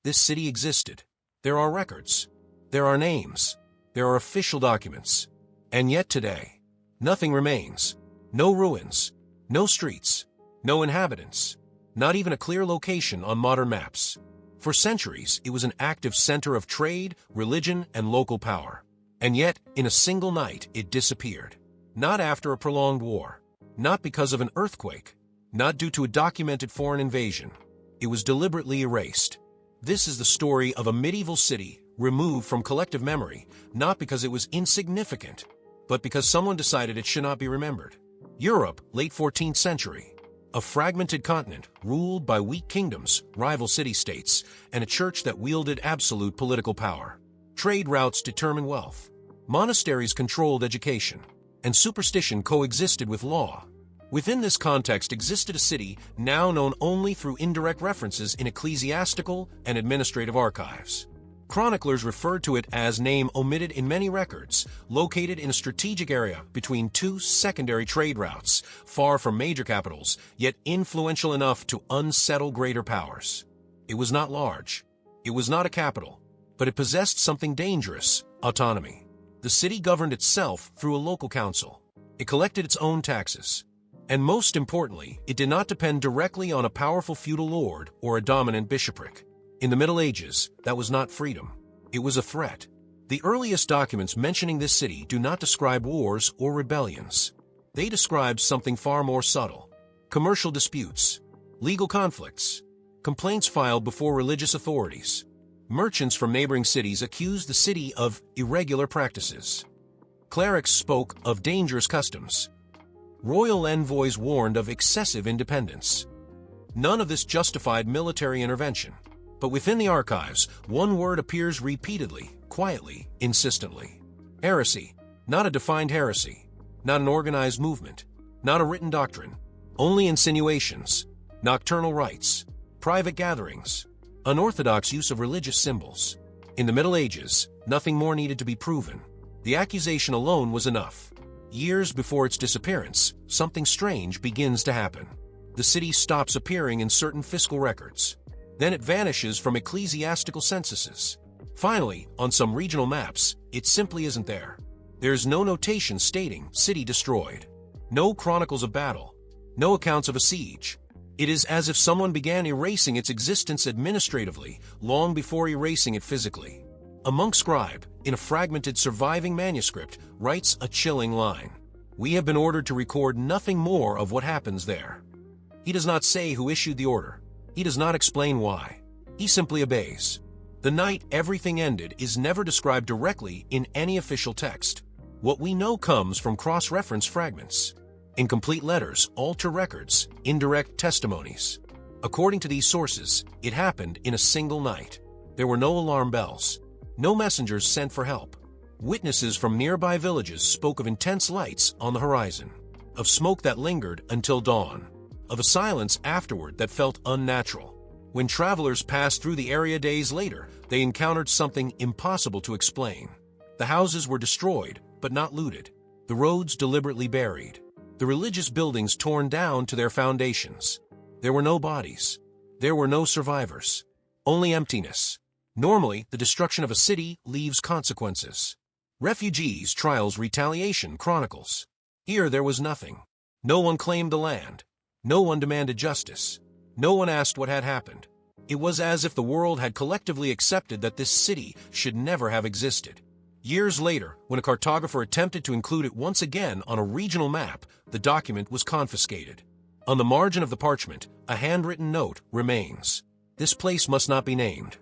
This city existed. There are records. There are names. There are official documents. And yet today, nothing remains. No ruins. No streets. No inhabitants. Not even a clear location on modern maps. For centuries, it was an active center of trade, religion, and local power. And yet, in a single night, it disappeared. Not after a prolonged war. Not because of an earthquake. Not due to a documented foreign invasion. It was deliberately erased. This is the story of a medieval city removed from collective memory, not because it was insignificant, but because someone decided it should not be remembered. Europe, late 14th century. A fragmented continent ruled by weak kingdoms, rival city-states, and a church that wielded absolute political power. Trade routes determined wealth. Monasteries controlled education. And superstition coexisted with law. Within this context existed a city now known only through indirect references in ecclesiastical and administrative archives. Chroniclers referred to it as name omitted in many records, located in a strategic area between two secondary trade routes, far from major capitals, yet influential enough to unsettle greater powers. It was not large. It was not a capital, but it possessed something dangerous: autonomy. The city governed itself through a local council. It collected its own taxes. And most importantly, it did not depend directly on a powerful feudal lord or a dominant bishopric. In the Middle Ages, that was not freedom. It was a threat. The earliest documents mentioning this city do not describe wars or rebellions. They describe something far more subtle: commercial disputes, legal conflicts, complaints filed before religious authorities. Merchants from neighboring cities accused the city of irregular practices. Clerics spoke of dangerous customs. Royal envoys warned of excessive independence. None of this justified military intervention. But within the archives, one word appears repeatedly, quietly, insistently. Heresy. Not a defined heresy. Not an organized movement. Not a written doctrine. Only insinuations. Nocturnal rites. Private gatherings. Unorthodox use of religious symbols. In the Middle Ages, nothing more needed to be proven. The accusation alone was enough. Years before its disappearance, something strange begins to happen. The city stops appearing in certain fiscal records. Then it vanishes from ecclesiastical censuses. Finally, on some regional maps, it simply isn't there. There is no notation stating city destroyed. No chronicles of battle. No accounts of a siege. It is as if someone began erasing its existence administratively long before erasing it physically. A monk scribe, in a fragmented surviving manuscript, writes a chilling line: "We have been ordered to record nothing more of what happens there." He does not say who issued the order. He does not explain why. He simply obeys. The night everything ended is never described directly in any official text. What we know comes from cross-reference fragments, incomplete letters, altar records, indirect testimonies. According to these sources, it happened in a single night. There were no alarm bells. No messengers sent for help. Witnesses from nearby villages spoke of intense lights on the horizon, of smoke that lingered until dawn, of a silence afterward that felt unnatural. When travelers passed through the area days later, they encountered something impossible to explain. The houses were destroyed, but not looted. The roads deliberately buried. The religious buildings torn down to their foundations. There were no bodies. There were no survivors. Only emptiness. Normally, the destruction of a city leaves consequences. Refugees, trials, retaliation, chronicles. Here there was nothing. No one claimed the land. No one demanded justice. No one asked what had happened. It was as if the world had collectively accepted that this city should never have existed. Years later, when a cartographer attempted to include it once again on a regional map, the document was confiscated. On the margin of the parchment, a handwritten note remains: "This place must not be named."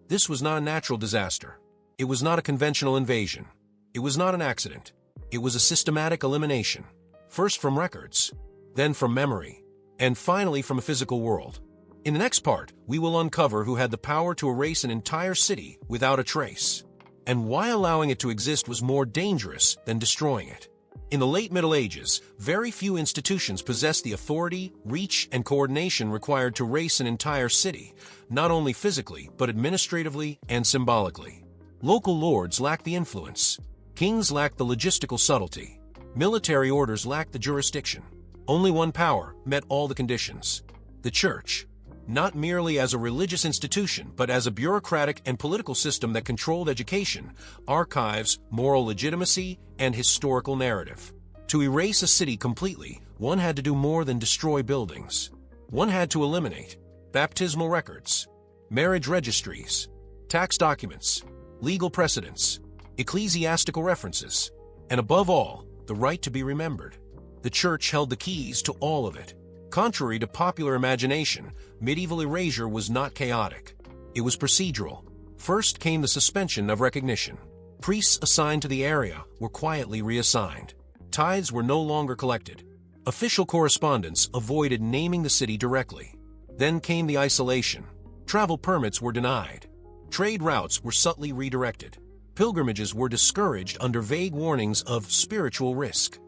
This was not a natural disaster. It was not a conventional invasion. It was not an accident. It was a systematic elimination, first from records, then from memory, and finally from a physical world. In the next part, we will uncover who had the power to erase an entire city without a trace, and why allowing it to exist was more dangerous than destroying it. In the late Middle Ages, very few institutions possessed the authority, reach, and coordination required to erase an entire city, not only physically, but administratively and symbolically. Local lords lacked the influence. Kings lacked the logistical subtlety. Military orders lacked the jurisdiction. Only one power met all the conditions: the church. not merely as a religious institution, but as a bureaucratic and political system that controlled education, archives, moral legitimacy, and historical narrative. To erase a city completely, one had to do more than destroy buildings. One had to eliminate baptismal records, marriage registries, tax documents, legal precedents, ecclesiastical references, and above all, the right to be remembered. The church held the keys to all of it. Contrary to popular imagination, medieval erasure was not chaotic. It was procedural. First came the suspension of recognition. Priests assigned to the area were quietly reassigned. Tithes were no longer collected. Official correspondence avoided naming the city directly. Then came the isolation. Travel permits were denied. Trade routes were subtly redirected. Pilgrimages were discouraged under vague warnings of spiritual risk.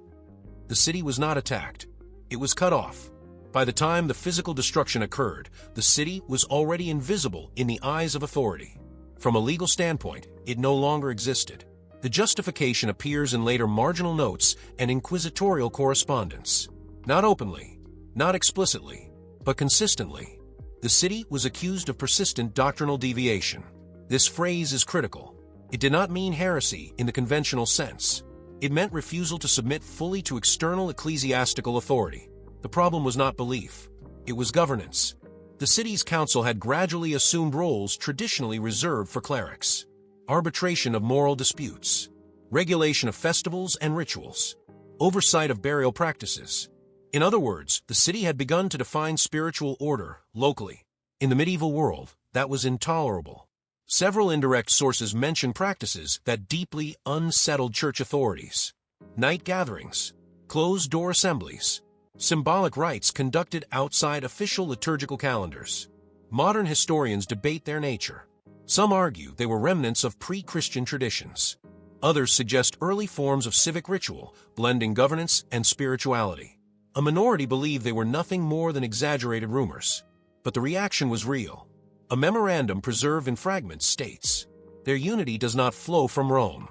The city was not attacked. It was cut off. By the time the physical destruction occurred, the city was already invisible in the eyes of authority. From a legal standpoint, it no longer existed. The justification appears in later marginal notes and inquisitorial correspondence. Not openly, not explicitly, but consistently. The city was accused of persistent doctrinal deviation. This phrase is critical. It did not mean heresy in the conventional sense. It meant refusal to submit fully to external ecclesiastical authority. The problem was not belief. It was governance. The city's council had gradually assumed roles traditionally reserved for clerics. Arbitration of moral disputes, regulation of festivals and rituals, oversight of burial practices. In other words, the city had begun to define spiritual order locally. In the medieval world, that was intolerable. Several indirect sources mention practices that deeply unsettled church authorities. Night gatherings, closed-door assemblies, symbolic rites conducted outside official liturgical calendars. Modern historians debate their nature. Some argue they were remnants of pre-Christian traditions. Others suggest early forms of civic ritual, blending governance and spirituality. A minority believe they were nothing more than exaggerated rumors. But the reaction was real. A memorandum preserved in fragments states, "Their unity does not flow from Rome."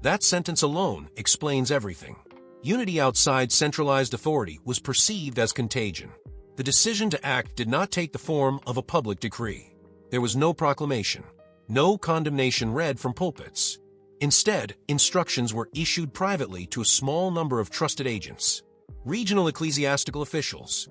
That sentence alone explains everything. Unity outside centralized authority was perceived as contagion. The decision to act did not take the form of a public decree. There was no proclamation, no condemnation read from pulpits. Instead, instructions were issued privately to a small number of trusted agents, regional ecclesiastical officials,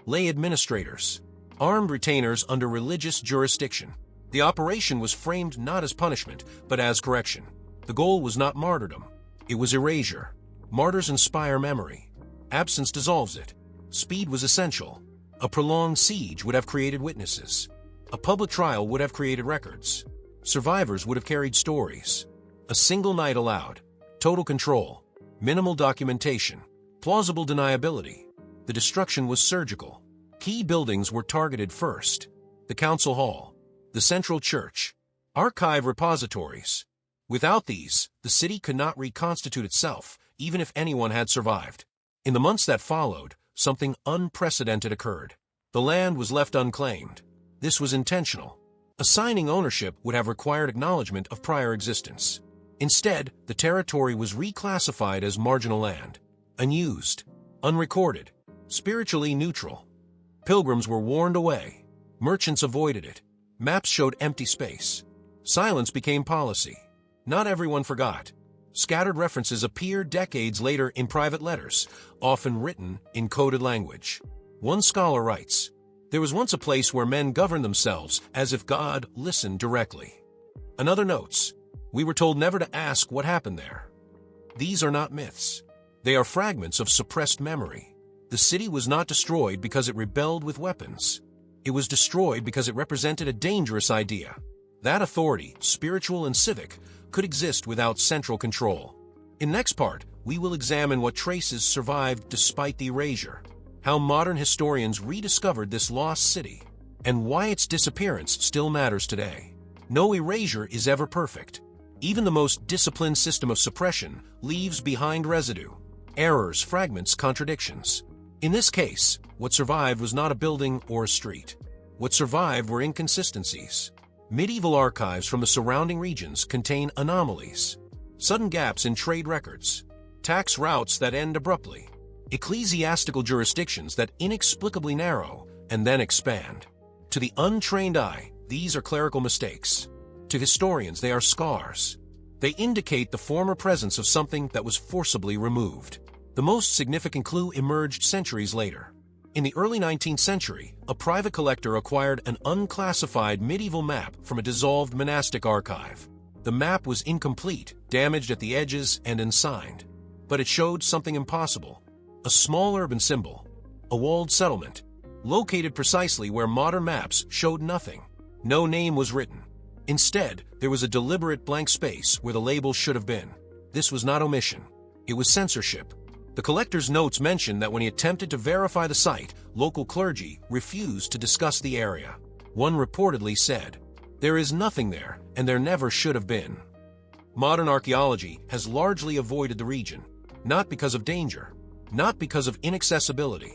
lay administrators, armed retainers under religious jurisdiction. The operation was framed not as punishment, but as correction. The goal was not martyrdom. It was erasure. Martyrs inspire memory. Absence dissolves it. Speed was essential. A prolonged siege would have created witnesses. A public trial would have created records. Survivors would have carried stories. A single night allowed. Total control. Minimal documentation. Plausible deniability. The destruction was surgical. Key buildings were targeted first. The council hall. The central church. Archive repositories. Without these, the city could not reconstitute itself, even if anyone had survived. In the months that followed, something unprecedented occurred. The land was left unclaimed. This was intentional. Assigning ownership would have required acknowledgement of prior existence. Instead, the territory was reclassified as marginal land, unused, unrecorded, spiritually neutral. Pilgrims were warned away. Merchants avoided it. Maps showed empty space. Silence became policy. Not everyone forgot. Scattered references appeared decades later in private letters, often written in coded language. One scholar writes, "There was once a place where men governed themselves as if God listened directly." Another notes, "We were told never to ask what happened there." These are not myths. They are fragments of suppressed memory. The city was not destroyed because it rebelled with weapons. It was destroyed because it represented a dangerous idea. That authority, spiritual and civic, could exist without central control. In next part, we will examine what traces survived despite the erasure, how modern historians rediscovered this lost city, and why its disappearance still matters today. No erasure is ever perfect. Even the most disciplined system of suppression leaves behind residue, errors, fragments, contradictions. In this case, what survived was not a building or a street. What survived were inconsistencies. Medieval archives from the surrounding regions contain anomalies, sudden gaps in trade records, tax routes that end abruptly, ecclesiastical jurisdictions that inexplicably narrow and then expand. To the untrained eye, these are clerical mistakes. To historians, they are scars. They indicate the former presence of something that was forcibly removed. The most significant clue emerged centuries later. In the early 19th century, a private collector acquired an unclassified medieval map from a dissolved monastic archive. The map was incomplete, damaged at the edges, and unsigned. But it showed something impossible. A small urban symbol. A walled settlement. Located precisely where modern maps showed nothing. No name was written. Instead, there was a deliberate blank space where the label should have been. This was not omission. It was censorship. The collector's notes mention that when he attempted to verify the site, local clergy refused to discuss the area. One reportedly said, "There is nothing there, and there never should have been." Modern archaeology has largely avoided the region, not because of danger, not because of inaccessibility,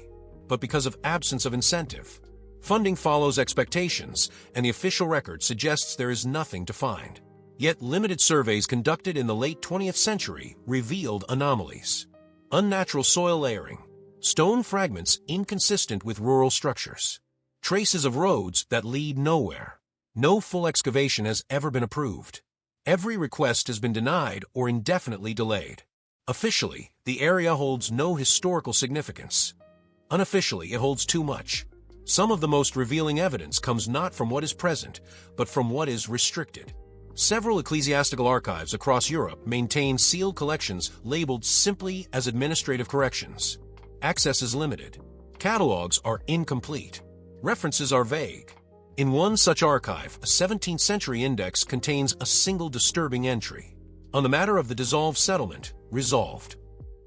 but because of absence of incentive. Funding follows expectations, and the official record suggests there is nothing to find. Yet limited surveys conducted in the late 20th century revealed anomalies. Unnatural soil layering, stone fragments inconsistent with rural structures, traces of roads that lead nowhere. No full excavation has ever been approved. Every request has been denied or indefinitely delayed. Officially, the area holds no historical significance. Unofficially, it holds too much. Some of the most revealing evidence comes not from what is present, but from what is restricted. Several ecclesiastical archives across Europe maintain sealed collections labeled simply as administrative corrections. Access is limited. Catalogs are incomplete. References are vague. In one such archive, a 17th century index contains a single disturbing entry. On the matter of the dissolved settlement, resolved.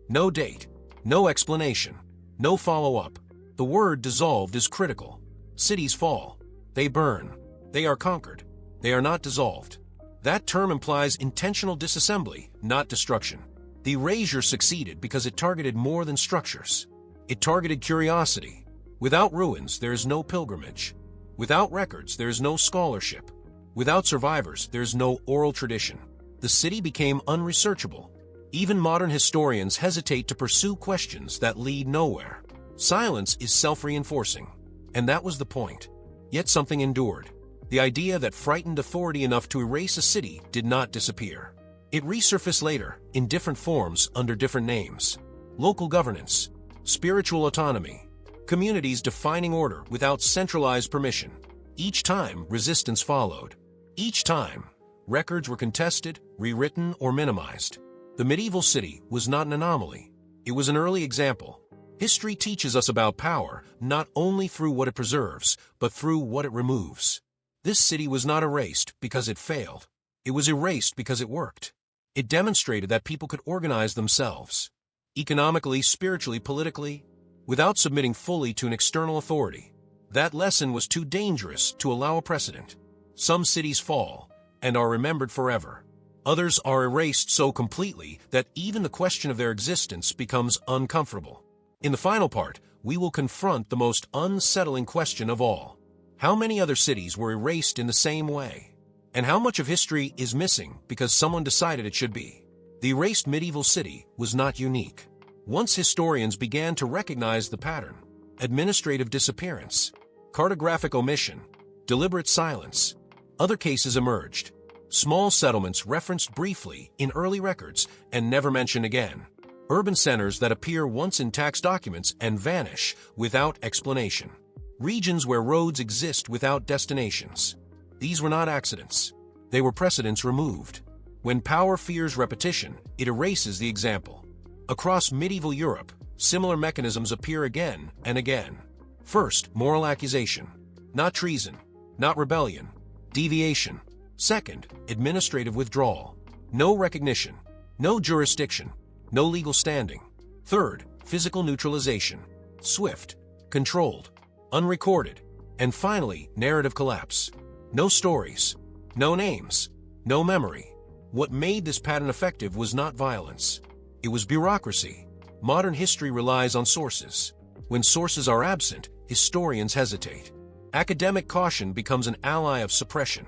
No date, no explanation, no follow-up. The word dissolved is critical. Cities fall. They burn. They are conquered. They are not dissolved. That term implies intentional disassembly, not destruction. The erasure succeeded because it targeted more than structures. It targeted curiosity. Without ruins, there is no pilgrimage. Without records, there is no scholarship. Without survivors, there is no oral tradition. The city became unresearchable. Even modern historians hesitate to pursue questions that lead nowhere. Silence is self-reinforcing, and that was the point. Yet something endured. The idea that frightened authority enough to erase a city did not disappear. It resurfaced later, in different forms under different names. Local governance, spiritual autonomy, communities defining order without centralized permission. Each time, resistance followed. Each time, records were contested, rewritten, or minimized. The medieval city was not an anomaly. It was an early example. History teaches us about power not only through what it preserves, but through what it removes. This city was not erased because it failed. It was erased because it worked. It demonstrated that people could organize themselves, economically, spiritually, politically, without submitting fully to an external authority. That lesson was too dangerous to allow a precedent. Some cities fall and are remembered forever. Others are erased so completely that even the question of their existence becomes uncomfortable. In the final part, we will confront the most unsettling question of all. How many other cities were erased in the same way? And how much of history is missing because someone decided it should be? The erased medieval city was not unique. Once historians began to recognize the pattern, administrative disappearance, cartographic omission, deliberate silence, other cases emerged. Small settlements referenced briefly in early records and never mentioned again. Urban centers that appear once in tax documents and vanish without explanation. Regions where roads exist without destinations. These were not accidents. They were precedents removed. When power fears repetition, it erases the example. Across medieval Europe, similar mechanisms appear again and again. First, moral accusation. Not treason. Not rebellion. Deviation. Second, administrative withdrawal. No recognition. No jurisdiction. No legal standing. Third, physical neutralization. Swift. Controlled. Unrecorded. And finally, narrative collapse. No stories. No names. No memory. What made this pattern effective was not violence. It was bureaucracy. Modern history relies on sources. When sources are absent, historians hesitate. Academic caution becomes an ally of suppression.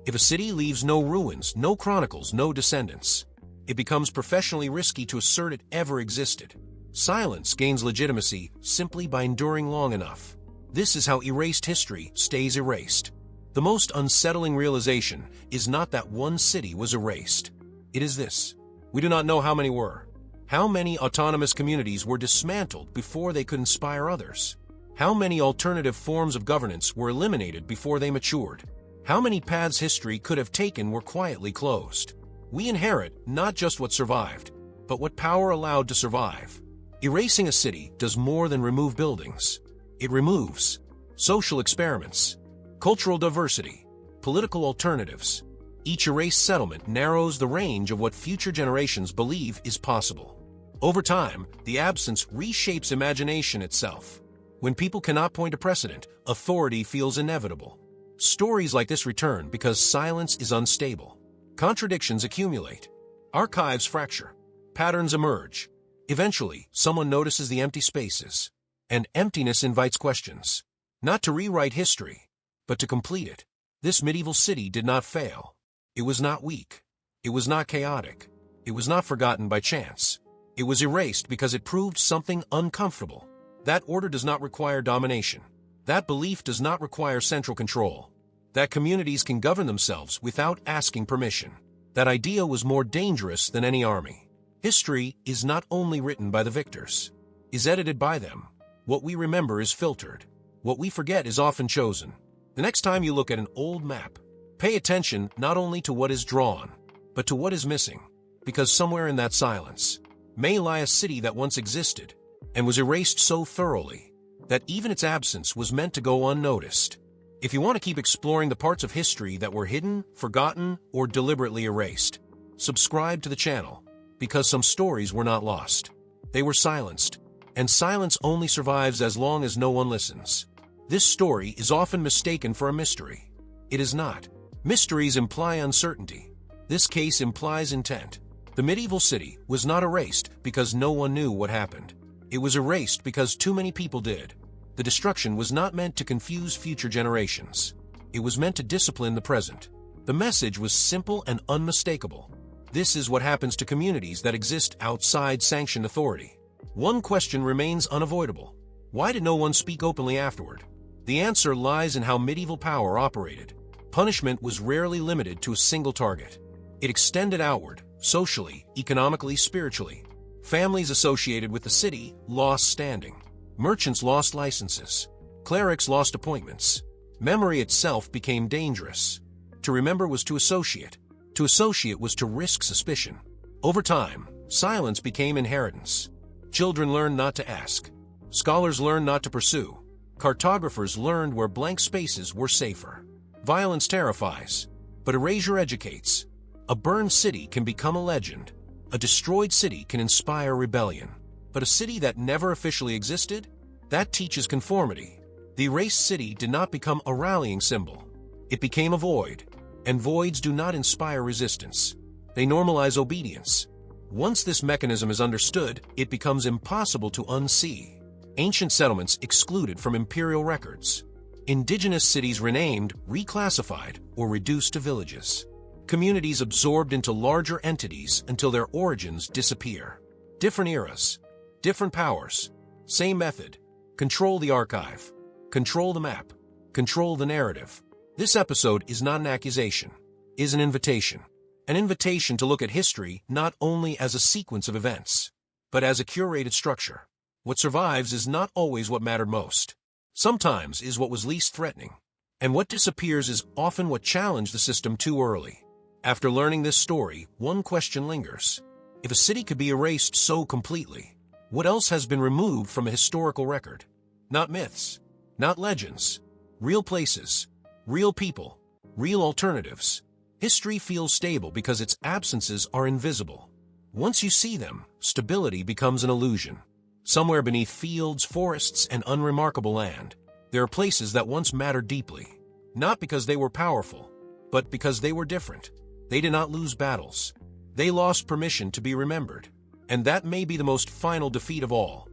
If a city leaves no ruins, no chronicles, no descendants, it becomes professionally risky to assert it ever existed. Silence gains legitimacy simply by enduring long enough. This is how erased history stays erased. The most unsettling realization is not that one city was erased. It is this: we do not know how many were. How many autonomous communities were dismantled before they could inspire others? How many alternative forms of governance were eliminated before they matured? How many paths history could have taken were quietly closed? We inherit not just what survived, but what power allowed to survive. Erasing a city does more than remove buildings. It removes social experiments, cultural diversity, political alternatives. Each erased settlement narrows the range of what future generations believe is possible. Over time, the absence reshapes imagination itself. When people cannot point a precedent, authority feels inevitable. Stories like this return because silence is unstable. Contradictions accumulate. Archives fracture. Patterns emerge. Eventually, someone notices the empty spaces. And emptiness invites questions. Not to rewrite history, but to complete it. This medieval city did not fail. It was not weak. It was not chaotic. It was not forgotten by chance. It was erased because it proved something uncomfortable. That order does not require domination. That belief does not require central control. That communities can govern themselves without asking permission. That idea was more dangerous than any army. History is not only written by the victors, is edited by them. What we remember is filtered. What we forget is often chosen. The next time you look at an old map, pay attention not only to what is drawn, but to what is missing. Because somewhere in that silence may lie a city that once existed and was erased so thoroughly that even its absence was meant to go unnoticed. If you want to keep exploring the parts of history that were hidden, forgotten, or deliberately erased, subscribe to the channel, because some stories were not lost. They were silenced, and silence only survives as long as no one listens. This story is often mistaken for a mystery. It is not. Mysteries imply uncertainty. This case implies intent. The medieval city was not erased because no one knew what happened. It was erased because too many people did. The destruction was not meant to confuse future generations. It was meant to discipline the present. The message was simple and unmistakable. This is what happens to communities that exist outside sanctioned authority. One question remains unavoidable. Why did no one speak openly afterward? The answer lies in how medieval power operated. Punishment was rarely limited to a single target. It extended outward, socially, economically, spiritually. Families associated with the city lost standing. Merchants lost licenses. Clerics lost appointments. Memory itself became dangerous. To remember was to associate. To associate was to risk suspicion. Over time, silence became inheritance. Children learned not to ask. Scholars learned not to pursue. Cartographers learned where blank spaces were safer. Violence terrifies, but erasure educates. A burned city can become a legend. A destroyed city can inspire rebellion. But a city that never officially existed? That teaches conformity. The erased city did not become a rallying symbol. It became a void. And voids do not inspire resistance. They normalize obedience. Once this mechanism is understood, it becomes impossible to unsee. Ancient settlements excluded from imperial records. Indigenous cities renamed, reclassified, or reduced to villages. Communities absorbed into larger entities until their origins disappear. Different eras, different powers, same method. Control the archive. Control the map. Control the narrative. This episode is not an accusation, is an invitation. An invitation to look at history not only as a sequence of events, but as a curated structure. What survives is not always what mattered most. Sometimes is what was least threatening. And what disappears is often what challenged the system too early. After learning this story, one question lingers. If a city could be erased so completely, what else has been removed from a historical record? Not myths, not legends, real places, real people, real alternatives. History feels stable because its absences are invisible. Once you see them, stability becomes an illusion. Somewhere beneath fields, forests, and unremarkable land, there are places that once mattered deeply, not because they were powerful, but because they were different. They did not lose battles. They lost permission to be remembered. And that may be the most final defeat of all.